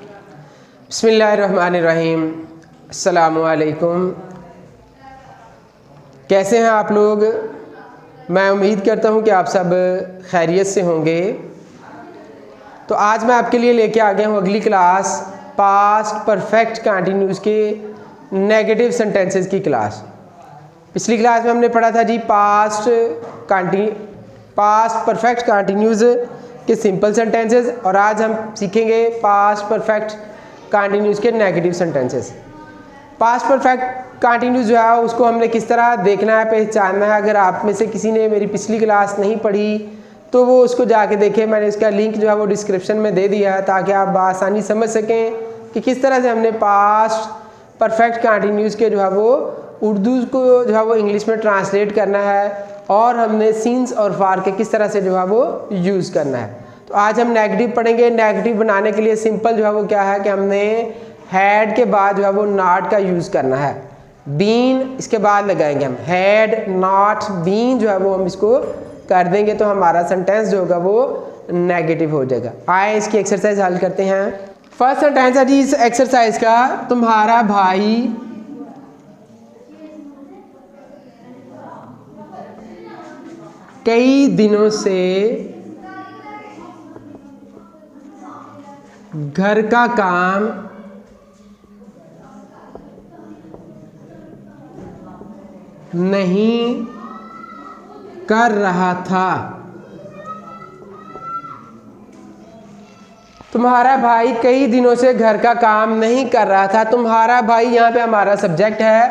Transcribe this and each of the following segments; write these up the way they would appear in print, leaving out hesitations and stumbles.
बिस्मिल्लाहिर्रहमानिर्रहीम। अस्सलामुअलैकुम। कैसे हैं आप लोग? मैं उम्मीद करता हूं कि आप सब खैरियत से होंगे। तो आज मैं आपके लिए लेके आ गया हूं अगली क्लास, पास्ट परफेक्ट कंटिन्यूस के नेगेटिव सेंटेंसेस की क्लास। पिछली क्लास में हमने पढ़ा था जी पास्ट परफेक्ट कंटिन्यूस के सिंपल सेंटेंसेस, और आज हम सीखेंगे पास्ट परफेक्ट कंटिन्यूस के negative sentences. Past perfect continuous जो है उसको हमने किस तरह देखना है, पहचानना है। अगर आप में से किसी ने मेरी पिछली क्लास नहीं पढ़ी तो वो उसको जाके देखें। मैंने इसका लिंक जो है वो डिस्क्रिप्शन में दे दिया है, ताकि आप आसानी समझ सकें कि किस तरह से हमने पास्ट परफेक्ट कंटिन्यूस के जो है वो उर्दू को जो है वो इंग्लिश में ट्रांसलेट करना है, और हमने सीन्स और फार के किस तरह से जो है वो यूज़ करना है। तो आज हम नेगेटिव पढ़ेंगे। नेगेटिव बनाने के लिए सिंपल जो है वो क्या है कि हमने हैड के बाद जो है वो नॉट का यूज़ करना है। बीन इसके बाद लगाएंगे हम, हैड नॉट बीन जो है वो हम इसको कर देंगे, तो हमारा सेंटेंस जो होगा वो नेगेटिव हो जाएगा। आए इसकी एक्सरसाइज हल करते हैं। फर्स्ट सेंटेंस है जी इस एक्सरसाइज का, तुम्हारा भाई कई दिनों से घर का काम नहीं कर रहा था। तुम्हारा भाई कई दिनों से घर का काम नहीं कर रहा था। तुम्हारा भाई यहाँ पे हमारा सब्जेक्ट है,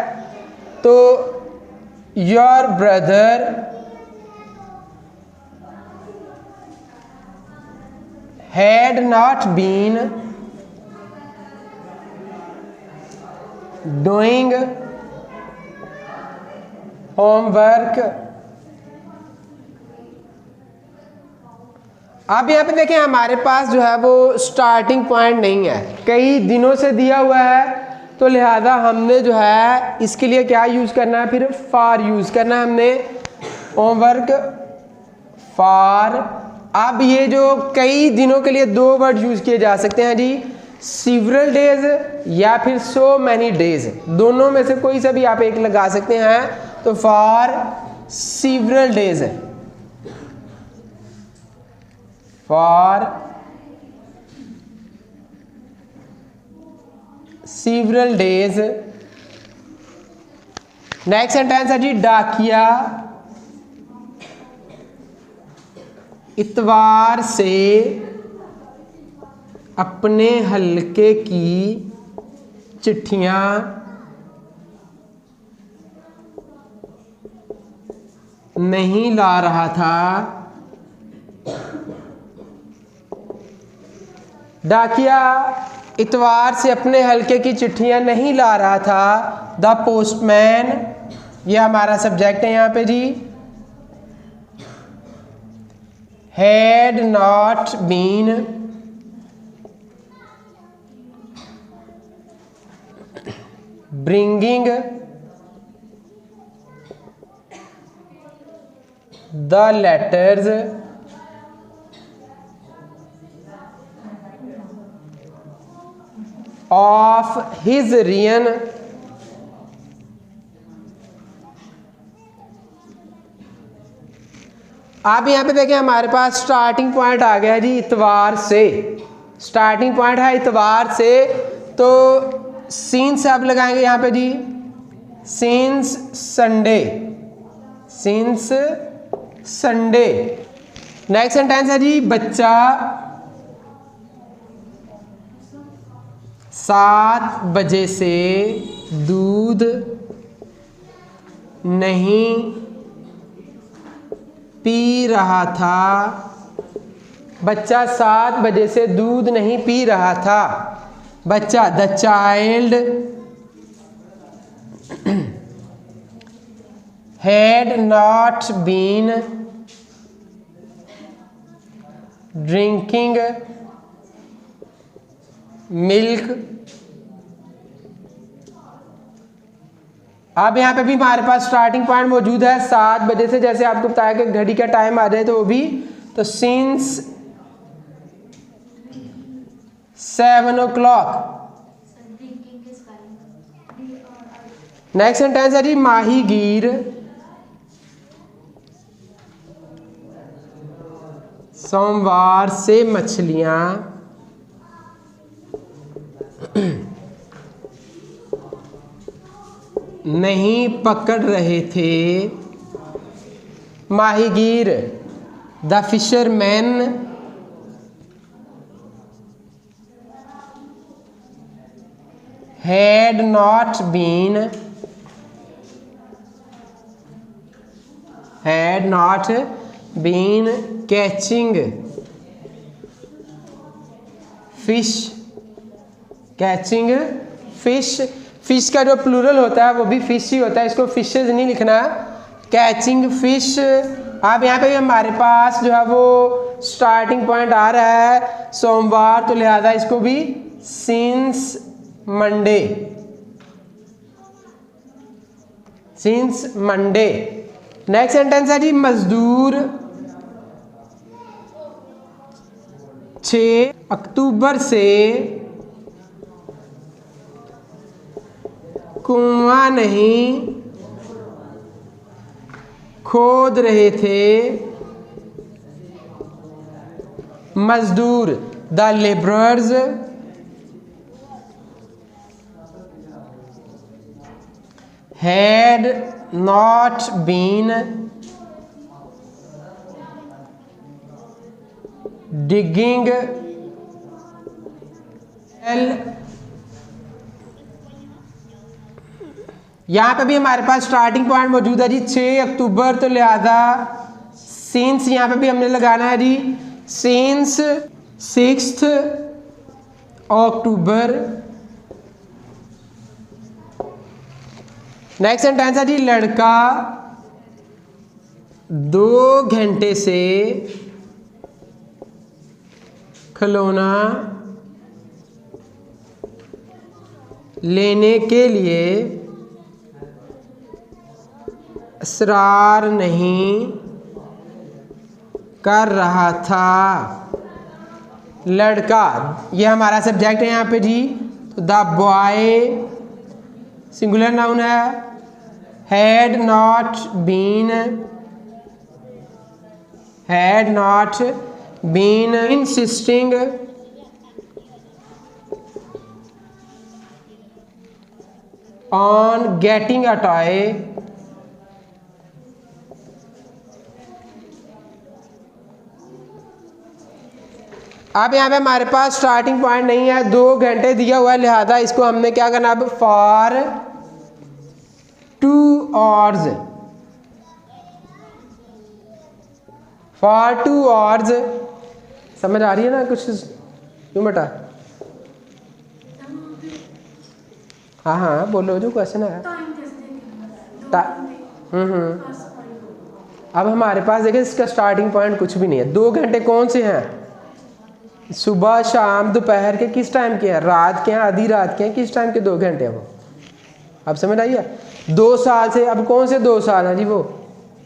तो your brother had not been doing homework। अब यहाँ पे देखें हमारे पास जो है वो स्टार्टिंग पॉइंट नहीं है, कई दिनों से दिया हुआ है, तो लिहाजा हमने जो है इसके लिए क्या यूज़ करना है, फिर फॉर यूज़ करना है हमने, होमवर्क फॉर। अब ये जो कई दिनों के लिए दो वर्ड यूज़ किए जा सकते हैं जी, सीवरल डेज या फिर सो मैनी डेज, दोनों में से कोई सा भी आप एक लगा सकते हैं। तो for several days, for several days. Next sentence है जी डाकिया इतवार से अपने हलके की चिट्ठियां नहीं ला रहा था। डाकिया इतवार से अपने हलके की चिट्ठियां नहीं ला रहा था। द पोस्टमैन, ये हमारा सब्जेक्ट है यहाँ पे जी, had not been bringing the letters of his reign आप यहाँ पे देखें हमारे पास स्टार्टिंग पॉइंट आ गया जी इतवार से। स्टार्टिंग पॉइंट है इतवार से, तो सिंस आप लगाएंगे यहाँ पे जी, since Sunday, since Sunday. Next sentence है जी बच्चा 7 बजे से दूध नहीं पी रहा था। बच्चा 7 बजे से दूध नहीं पी रहा था। बच्चा the child had not been drinking milk। अब यहाँ पे भी हमारे पास स्टार्टिंग पॉइंट मौजूद है 7 बजे से, जैसे आपको बताया कि घड़ी का टाइम आ जाए तो वो भी, तो सिंस 7 o'clock। नेक्स्ट सेंटेंस है जी माहीगीर सोमवार से मछलियां नहीं पकड़ रहे थे। माहीगीर the fisherman had not been catching fish। Fish का जो प्लूरल होता है वो भी फिश ही होता है, इसको फिशेज नहीं लिखना, कैचिंग फिश। अब यहाँ पे हमारे पास जो है वो स्टार्टिंग पॉइंट आ रहा है सोमवार, तो लिहाजा इसको भी सिंस मंडे। नेक्स्ट सेंटेंस है जी मजदूर 6 अक्टूबर से कुआं नहीं खोद रहे थे। मजदूर the labourers had not been digging well। यहाँ पे भी हमारे पास स्टार्टिंग पॉइंट मौजूद है जी 6 अक्टूबर, तो लिहाजा सिंस यहाँ पे भी हमने लगाना है जी सिंस 6 अक्टूबर। नेक्स्ट सेंटेंस है जी लड़का 2 घंटे से खिलौना लेने के लिए इसरार नहीं कर रहा था। लड़का ये हमारा सब्जेक्ट है यहाँ पे जी, तो द बॉय सिंगुलर नाउन है। had not been insisting on getting a toy। अब यहाँ पे हमारे पास स्टार्टिंग पॉइंट नहीं है, 2 घंटे दिया हुआ है, लिहाजा इसको हमने क्या करना अब फॉर 2 hours। फॉर 2 hours समझ आ रही है ना कुछ क्यों बेटा? हाँ बोलो जो क्वेश्चन है। अब हमारे पास देखिए इसका स्टार्टिंग पॉइंट कुछ भी नहीं है। 2 घंटे कौन से हैं? सुबह शाम दोपहर के किस टाइम के हैं? रात के हैं, आधी रात के हैं, किस टाइम के 2 घंटे हैं वो? अब समझ आइए। 2 साल से, अब कौन से 2 साल हैं जी वो?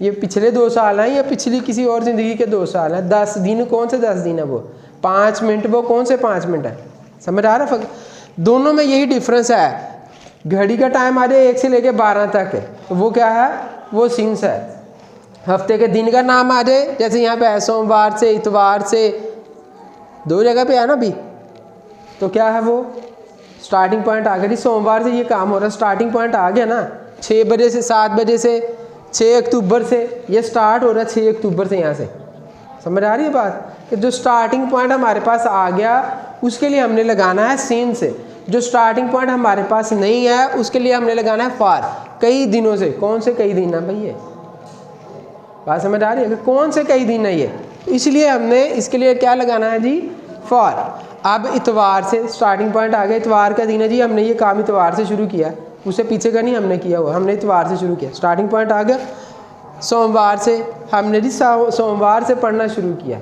ये पिछले 2 साल हैं या पिछली किसी और ज़िंदगी के 2 साल हैं? 10 दिन कौन से 10 दिन है वो? 5 मिनट वो कौन से 5 मिनट है? समझ आ रहा है? दोनों में यही डिफरेंस है। घड़ी का टाइम आ जाए 1 से लेके 12 तक, तो वो क्या है? वो सिंस है। हफ्ते के दिन का नाम आ जाए, जैसे यहाँ पे है सोमवार से इतवार से, 2 जगह पे है ना अभी, तो क्या है वो? स्टार्टिंग पॉइंट आ गया जी। सोमवार से ये काम हो रहा है, स्टार्टिंग पॉइंट आ गया ना। 6 बजे से 7 बजे से 6 अक्टूबर से ये स्टार्ट हो रहा है, 6 अक्टूबर से यहाँ से। समझ आ रही है बात? कि जो स्टार्टिंग पॉइंट हमारे पास आ गया उसके लिए हमने लगाना है सिंस। जो स्टार्टिंग पॉइंट हमारे पास नहीं है उसके लिए हमने लगाना है फॉर। कई दिनों से, कौन से कई दिन है भाई? ये बात समझ आ रही है कि कौन से कई दिन है ये? इसलिए हमने इसके लिए क्या लगाना है जी? फॉर। अब इतवार से स्टार्टिंग पॉइंट आ गया, इतवार का दिन है जी, हमने ये काम इतवार से शुरू किया, उससे पीछे का नहीं हमने किया हुआ, हमने इतवार से शुरू किया। स्टार्टिंग पॉइंट आ गया सोमवार से, हमने जी सोमवार से पढ़ना शुरू किया।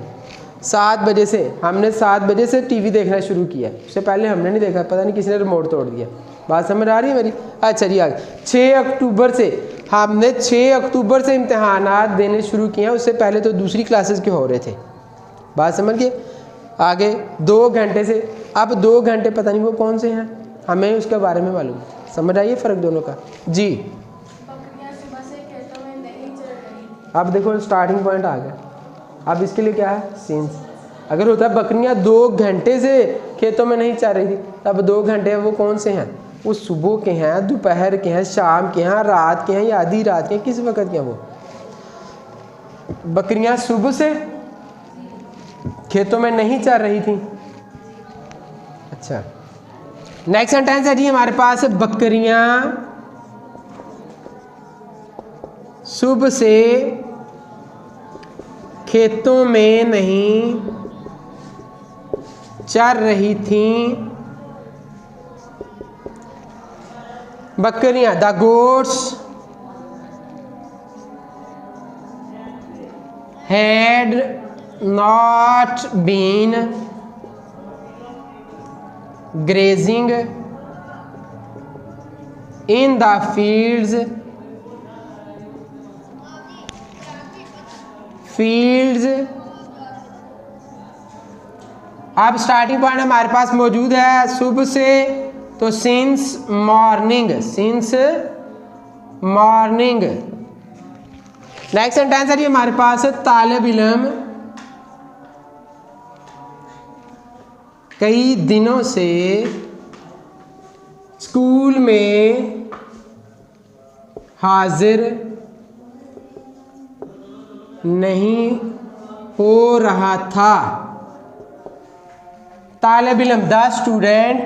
7 बजे से हमने 7 बजे से टीवी देखना शुरू किया, उससे पहले हमने नहीं देखा, पता नहीं किसने रिमोट तोड़ दिया। बात समझ आ रही है मेरी? अच्छा जी आगे 6 अक्टूबर से हमने 6 अक्टूबर से इम्तहानात देने शुरू किए हैं, उससे पहले तो दूसरी क्लासेस के हो रहे थे। बात समझ गए? आगे 2 घंटे से अब 2 घंटे पता नहीं वो कौन से हैं, हमें उसके बारे में मालूम। समझ आइए फ़र्क दोनों का जी। बकरियां सुबह से खेतों में नहीं चल रही। अब देखो स्टार्टिंग पॉइंट आ गया। अब इसके लिए क्या है सिंस। अगर होता है बकरियां 2 घंटे से खेतों में नहीं चल रही थी, तब 2 घंटे वो कौन से हैं, वो सुबह के हैं, दोपहर के हैं, शाम के हैं, रात के हैं या आधी रात के हैं, किस वक्त के हैं वो। बकरियां सुबह से खेतों में नहीं चल रही थी। अच्छा, नेक्स्ट सेंटेंस है जी हमारे पास, बकरियां सुबह से खेतों में नहीं चर रही थीं। बकरियां, the goats had not been grazing in the fields अब स्टार्टिंग पॉइंट हमारे पास मौजूद है सुबह से, तो सिंस मॉर्निंग। नेक्स्ट सेंटेंस है जी हमारे पास, तालिब इल्म कई दिनों से स्कूल में हाजिर नहीं हो रहा था। तालिब इल्म, the student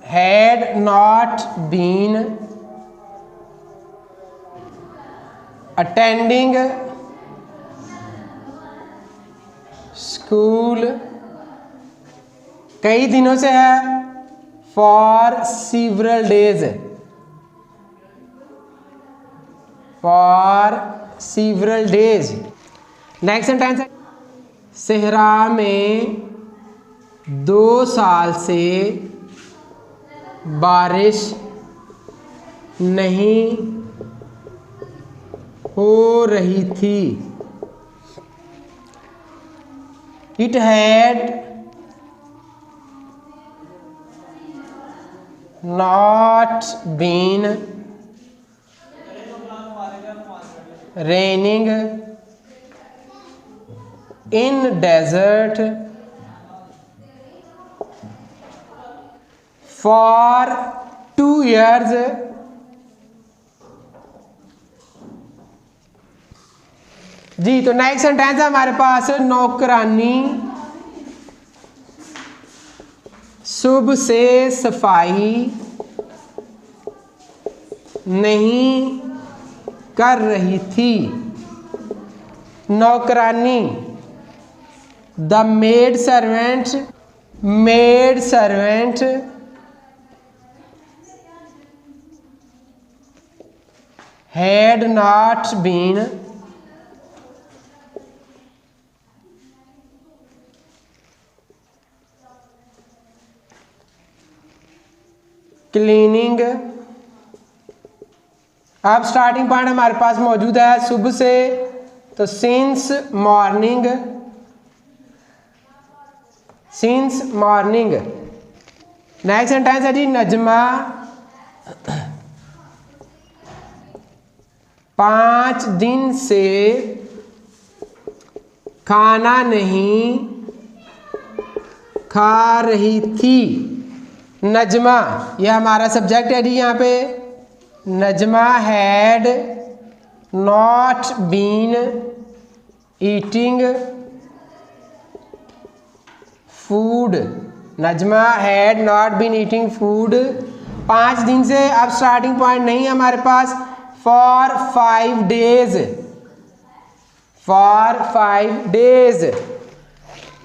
had not been attending school कई दिनों से है, for several days, next sentence है, सेहरा में 2 साल से बारिश नहीं हो रही थी। It had not been raining in desert for 2 years। जी, तो नेक्स्ट सेंटेंस है हमारे पास, नौकरानी सुबह से सफाई नहीं कर रही थी। नौकरानी, the maid servant had not been cleaning। अब स्टार्टिंग पॉइंट हमारे पास मौजूद है सुबह से, तो सिंस मॉर्निंग। नेक्स्ट सेंटेंस है जी, नजमा 5 दिन से खाना नहीं खा रही थी। नजमा, यह हमारा सब्जेक्ट है जी यहाँ पे। Najma had not been eating food. Najma had not been eating food 5 दिन से। अब स्टार्टिंग पॉइंट नहीं है हमारे पास, for 5 days।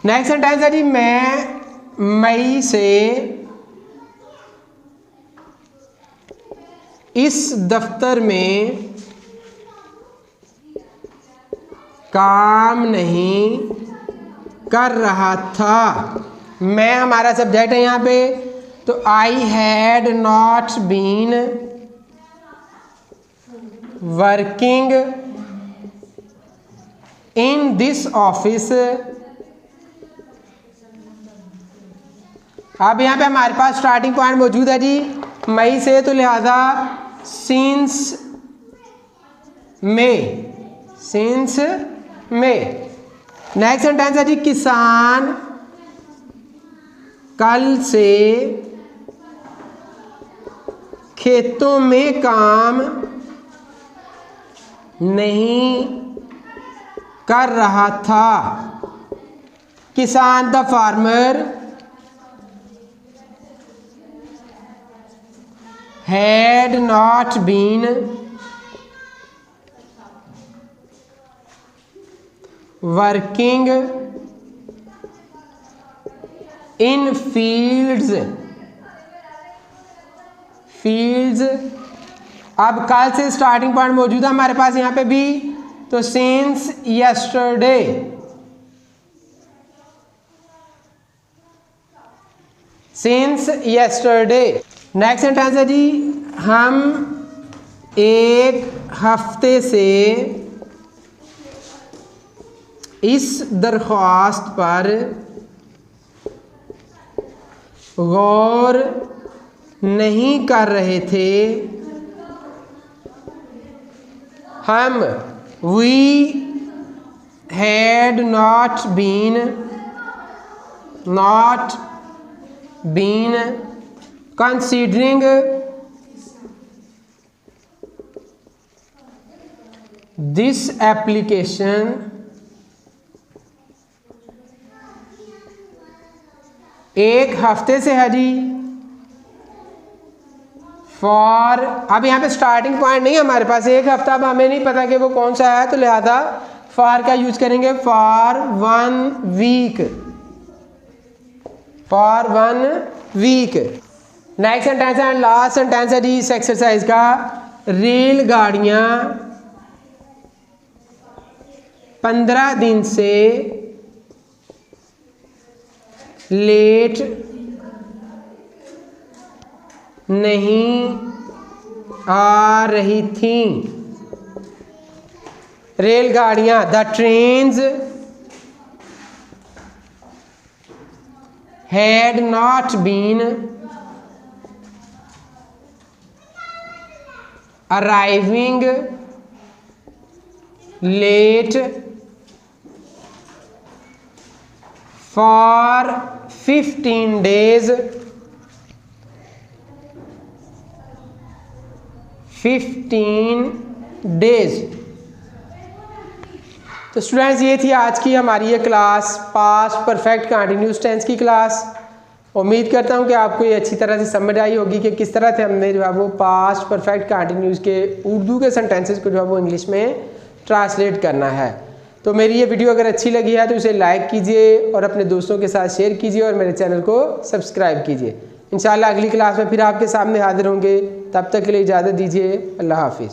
नेक्स्ट सेंटेंस है जी, मैं मई से इस दफ्तर में काम नहीं कर रहा था। मैं हमारा सब्जेक्ट है यहाँ पे, तो I had not been working in this office. अब यहाँ पे हमारे पास स्टार्टिंग पॉइंट मौजूद है जी मई से, तो लिहाजा सिंस मई, सिंस मई। नेक्स्ट सेंटेंस है जी किसान कल से खेतों में काम नहीं कर रहा था। किसान the farmer had not been working in fields। अब कल से स्टार्टिंग पॉइंट मौजूद है हमारे पास यहाँ पे भी, तो since yesterday. Since yesterday. Next sentence है जी हम एक हफ्ते से इस दरख्वास्त पर गौर नहीं कर रहे थे। हम we had not been considering this application एक हफ्ते से है जी फॉर। अब यहाँ पे स्टार्टिंग पॉइंट नहीं हमारे पास, एक हफ्ता, अब हमें नहीं पता कि वो कौन सा है, तो लिहाजा फॉर का यूज करेंगे for 1 week, for 1 week. Next sentence है लास्ट सेंटेंस है जी इस एक्सरसाइज का, रेलगाड़ियाँ 15 दिन से लेट नहीं आ रही थी। रेलगाड़ियाँ the trains had not been arriving late for 15 days। 15 days। तो स्टूडेंट्स ये थी आज की हमारी ये class, past perfect continuous tense की क्लास। उम्मीद करता हूँ कि आपको ये अच्छी तरह से समझ आई होगी कि किस तरह से हमने जो है वो पास्ट परफेक्ट कंटिन्यूअस के उर्दू के सेंटेंसेस को जो है वो इंग्लिश में ट्रांसलेट करना है। तो मेरी ये वीडियो अगर अच्छी लगी है तो इसे लाइक कीजिए और अपने दोस्तों के साथ शेयर कीजिए और मेरे चैनल को सब्सक्राइब कीजिए। इंशाल्लाह अगली क्लास में फिर आपके सामने हाजिर होंगे, तब तक के लिए इजाज़त दीजिए। अल्लाह हाफिज़।